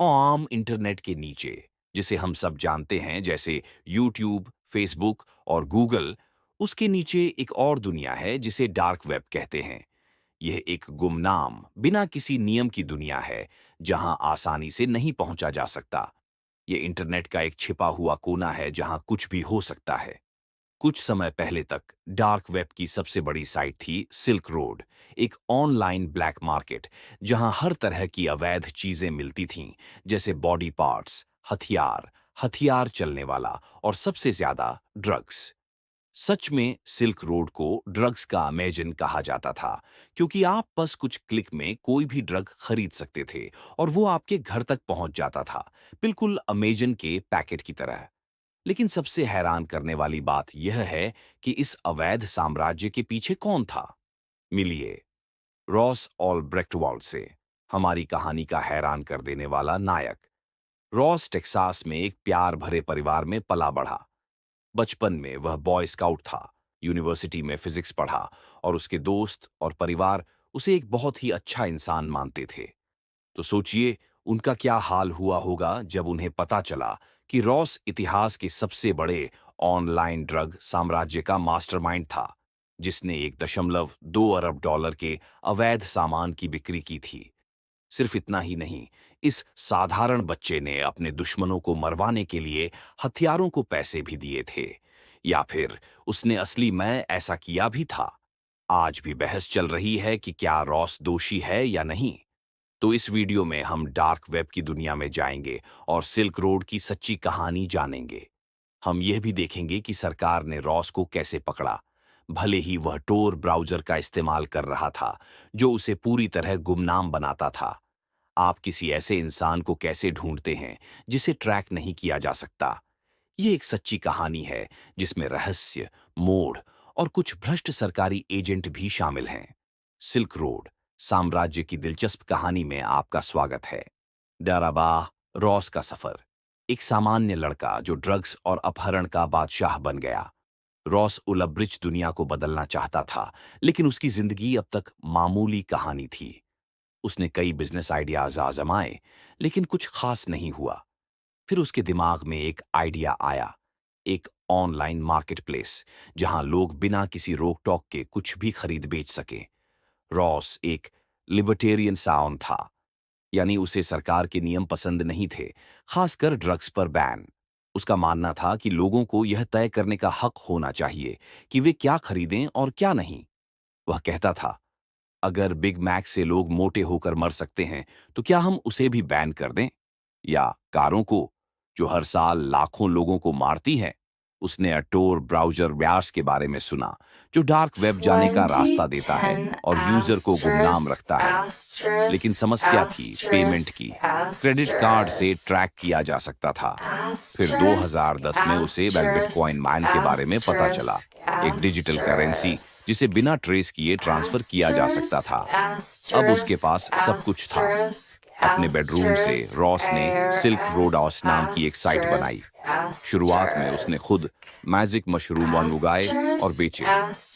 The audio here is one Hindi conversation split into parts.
आम इंटरनेट के नीचे, जिसे हम सब जानते हैं, जैसे यूट्यूब, फेसबुक और गूगल, उसके नीचे एक और दुनिया है जिसे डार्क वेब कहते हैं। यह एक गुमनाम, बिना किसी नियम की दुनिया है, जहां आसानी से नहीं पहुंचा जा सकता। यह इंटरनेट का एक छिपा हुआ कोना है जहां कुछ भी हो सकता है। कुछ समय पहले तक डार्क वेब की सबसे बड़ी साइट थी सिल्क रोड, एक ऑनलाइन ब्लैक मार्केट जहां हर तरह की अवैध चीजें मिलती थीं, जैसे बॉडी पार्ट्स, हथियार, हथियार चलने वाला और सबसे ज्यादा ड्रग्स। सच में सिल्क रोड को ड्रग्स का अमेजन कहा जाता था, क्योंकि आप बस कुछ क्लिक में कोई भी ड्रग खरीद सकते थे और वो आपके घर तक पहुंच जाता था, बिल्कुल अमेजन के पैकेट की तरह। लेकिन सबसे हैरान करने वाली बात यह है कि इस अवैध साम्राज्य के पीछे कौन था। मिलिए रॉस ऑल्ब्रेक्टवाल्ड से, हमारी कहानी का हैरान कर देने वाला नायक। रॉस टेक्सास में एक प्यार भरे परिवार में पला बढ़ा। बचपन में वह बॉय स्काउट था, यूनिवर्सिटी में फिजिक्स पढ़ा और उसके दोस्त और परिवार उसे एक बहुत ही अच्छा इंसान मानते थे। तो सोचिए उनका क्या हाल हुआ होगा जब उन्हें पता चला कि रॉस इतिहास के सबसे बड़े ऑनलाइन ड्रग साम्राज्य का मास्टरमाइंड था, जिसने 1.2 अरब डॉलर के अवैध सामान की बिक्री की थी। सिर्फ इतना ही नहीं, इस साधारण बच्चे ने अपने दुश्मनों को मरवाने के लिए हथियारों को पैसे भी दिए थे। या फिर उसने असली में ऐसा किया भी था। आज भी बहस चल रही है कि क्या रॉस दोषी है या नहीं। तो इस वीडियो में हम डार्क वेब की दुनिया में जाएंगे और सिल्क रोड की सच्ची कहानी जानेंगे। हम यह भी देखेंगे कि सरकार ने रॉस को कैसे पकड़ा, भले ही वह टोर ब्राउज़र का इस्तेमाल कर रहा था, जो उसे पूरी तरह गुमनाम बनाता था। आप किसी ऐसे इंसान को कैसे ढूंढते हैं जिसे ट्रैक नहीं किया जा सकता। ये एक सच्ची कहानी है जिसमें रहस्य, मोड़ और कुछ भ्रष्ट सरकारी एजेंट भी शामिल हैं। सिल्क रोड साम्राज्य की दिलचस्प कहानी में आपका स्वागत है। डराबा रॉस का सफर। एक सामान्य लड़का जो ड्रग्स और अपहरण का बादशाह बन गया। रॉस उलब्रिच दुनिया को बदलना चाहता था, लेकिन उसकी जिंदगी अब तक मामूली कहानी थी। उसने कई बिजनेस आइडियाज आजमाए, लेकिन कुछ खास नहीं हुआ। फिर उसके दिमाग में एक आइडिया आया, एक ऑनलाइन मार्केटप्लेस जहां लोग बिना किसी रोक टोक के कुछ भी खरीद बेच सकें। रॉस एक लिबर्टेरियन साउंड था, यानी उसे सरकार के नियम पसंद नहीं थे, खासकर ड्रग्स पर बैन। उसका मानना था कि लोगों को यह तय करने का हक होना चाहिए कि वे क्या खरीदें और क्या नहीं। वह कहता था, अगर बिग मैक से लोग मोटे होकर मर सकते हैं, तो क्या हम उसे भी बैन कर दें? या कारों को, जो हर साल लाखों लोगों को मारती हैं? उसने अटोर ब्राउज़र व्यास के बारे में सुना, जो डार्क वेब जाने का रास्ता देता है 2010 और यूजर को गुमनाम रखता है। लेकिन asterisk समस्या थी पेमेंट asterisk की। क्रेडिट कार्ड से asterisk ट्रैक किया जा सकता था। फिर asterisk 2010 में उसे वेल बिटकॉइन asterisk मैन के बारे में पता चला, asterisk एक डिजिटल करेंसी asterisk जिसे बिना ट्रेस किए ट्रांसफर किया जा सकता asterisk था। अब उसके asterisk पास सब कुछ था। asterisk अपने बेडरूम से asterisk रॉस ने air सिल्क रोडॉस नाम की एक साइट बनाई। asterisk शुरुआत में उसने खुद asterisk मैजिक मशरूम उगाए और asterisk बेचे।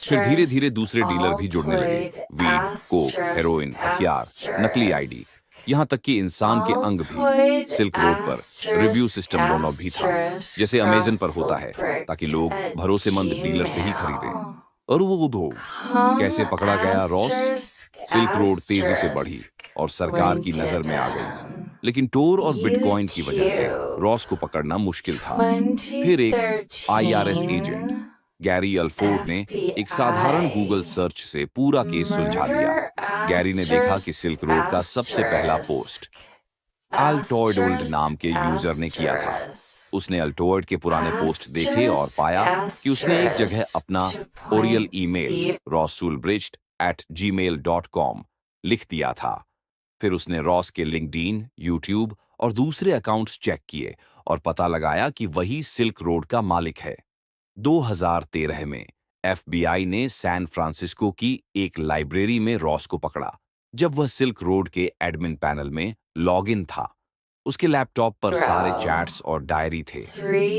फिर धीरे धीरे asterisk दूसरे डीलर भी जुड़ने लगे, altoid weed, Coke, asterisk heroin, हथियार, नकली आईडी, asterisk यहां तक कि इंसान के अंग भी। altoid सिल्क रोड पर रिव्यू asterisk सिस्टम भी था, asterisk जैसे अमेजन पर होता है, ताकि russellbrick लोग at भरोसेमंद डीलर से ही खरीदें। gmail. और वो दो कैसे Come पकड़ा गया रॉस? asterisk सिल्क रोड तेजी से बढ़ी asterisk और सरकार की नजर में आ गई। LinkedIn. लेकिन टोर और बिटकॉइन की वजह से YouTube रॉस को पकड़ना मुश्किल था। फिर एक आईआरएस एजेंट 2013 गैरी अल्फोर्ड ने एक साधारण गूगल FBI सर्च से पूरा केस सुलझा दिया। Murder गैरी ने देखा कि asterisk सिल्क रोड का सबसे पहला पोस्ट asterisk अल्टोइडोल्ड नाम asterisk के यूजर ने किया था। asterisk उसने अल्टोइड के पुराने पोस्ट देखे और asterisk पाया कि उसने एक जगह asterisk अपना ओरियल ईमेल 2.0 rossulbricht@gmail.com लिख दिया था। फिर उसने रॉस के लिंक्डइन, यूट्यूब और दूसरे अकाउंट्स चेक किए और पता लगाया कि वही सिल्क रोड का मालिक है। 2013 में एफबीआई ने सैन फ्रांसिस्को की एक लाइब्रेरी में रॉस को पकड़ा, जब वह सिल्क रोड के एडमिन पैनल में लॉगिन था। उसके लैपटॉप पर सारे चैट्स और डायरी थे,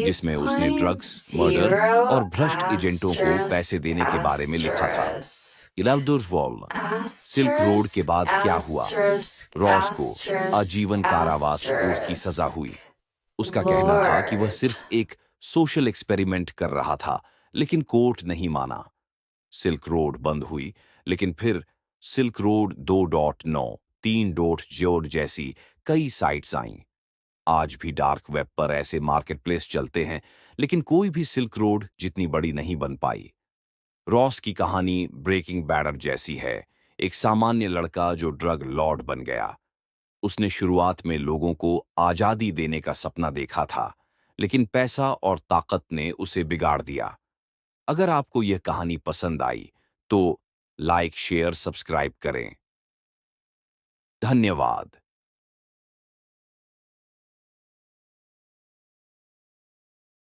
जिसमें उसने ड्रग्स, मर्डर 3.0 और भ्रष्ट एजेंटों को पैसे asterisk देने के बारे में लिखा था। asterisk इलाब्दुर्वॉल सिल्क रोड के Asterisk, बाद क्या हुआ? asterisk, रॉस को asterisk, आजीवन कारावास और की सजा asterisk. हुई। उसका कहना था कि वह Lord. सिर्फ एक सोशल एक्सपेरिमेंट कर रहा था, लेकिन कोर्ट नहीं माना। सिल्क रोड बंद हुई, लेकिन फिर सिल्क रोड 2.9, 3.0 जैसी कई साइट्स आईं। आज भी डार्क वेब पर ऐसे मार्केटप्लेस चलते हैं, लेकिन कोई भी सिल्क रोड जितनी बड़ी नहीं बन पाई। रॉस की कहानी ब्रेकिंग बैडर जैसी है, एक सामान्य लड़का जो ड्रग लॉर्ड बन गया। उसने शुरुआत में लोगों को आजादी देने का सपना देखा था, लेकिन पैसा और ताकत ने उसे बिगाड़ दिया। अगर आपको यह कहानी पसंद आई, तो लाइक, शेयर, सब्सक्राइब करें। धन्यवाद।